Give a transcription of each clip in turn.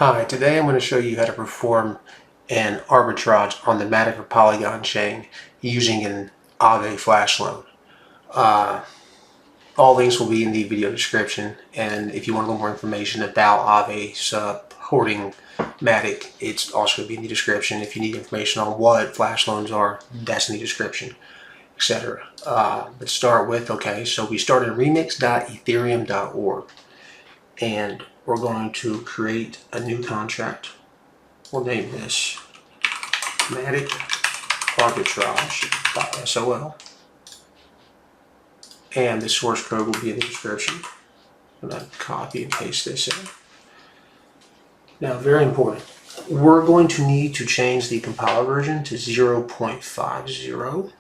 Hi, today I'm going to show you how to perform an arbitrage on the Matic or Polygon chain using an Aave flash loan. All links will be in the video description, and if you want a little more information about Aave supporting Matic, it's also going to be in the description. If you need information on what flash loans are, that's in the description, etc. Let's start with, so we start at remix.ethereum.org, and we're going to create a new contract. We'll name this maticArbitrage.sol, and the source code will be in the description. I'm going to copy and paste this in. Now, very important, we're going to need to change the compiler version to 0.50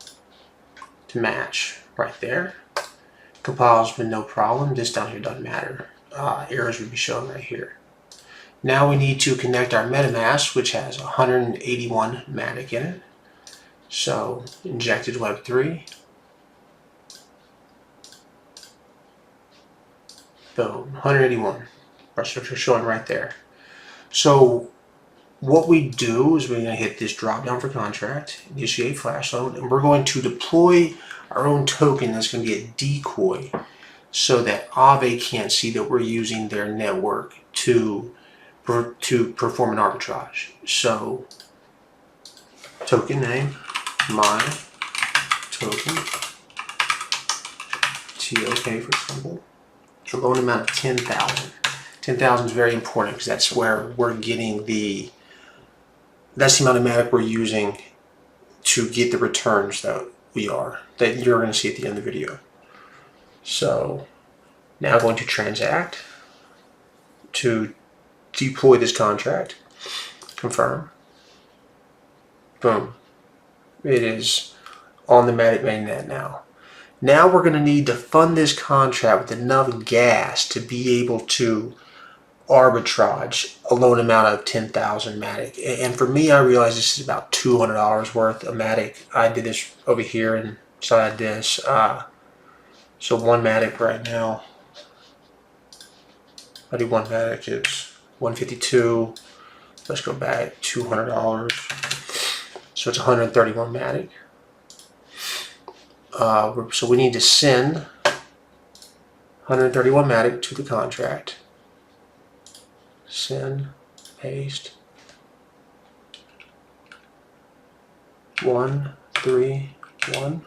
to match right there. Compiles with no problem. This down here doesn't matter. Errors will be shown right here. Now we need to connect our Metamask, which has 181 Matic in it. So injected Web3. Boom, 181. Our structure showing right there. So what we do is we're going to hit this drop down for contract, initiate flash loan, and we're going to deploy our own token that's going to be a decoy so that Aave can't see that we're using their network to perform an arbitrage. So token name, my token, TOK for example, a loan amount of 10,000. 10,000 is very important because that's where we're getting that's the amount of Matic we're using to get the returns that you're going to see at the end of the video. So now going to transact to deploy this contract, confirm, boom, it is on the Matic mainnet now. Now we're going to need to fund this contract with enough gas to be able to arbitrage a loan amount of 10,000 Matic. And for me, I realize this is about $200 worth of Matic. I did this over here inside this. So one Matic right now, I do one Matic is 152. Let's go back, $200. So it's 131 Matic. So we need to send 131 Matic to the contract. Send, paste, 131,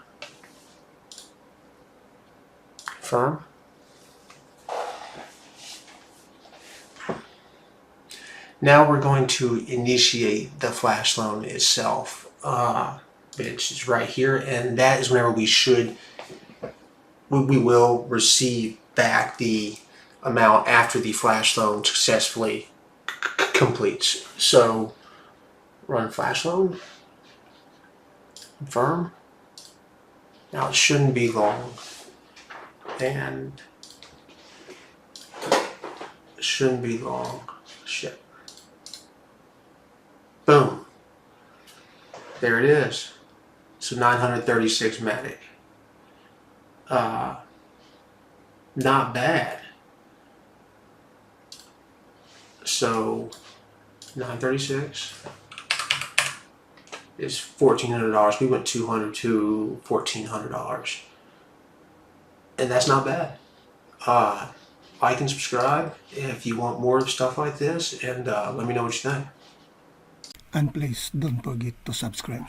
confirm. Now we're going to initiate the flash loan itself, which is right here, and that is whenever we will receive back the amount after the flash loan successfully completes. So run flash loan, confirm. Now it shouldn't be long, and it shouldn't be long. Shit. Boom. There it is. So 936 Matic. Not bad. So 936 is $1,400. We went $200 to $1,400, and that's not bad. Like and subscribe if you want more of stuff like this, and let me know what you think. And please don't forget to subscribe.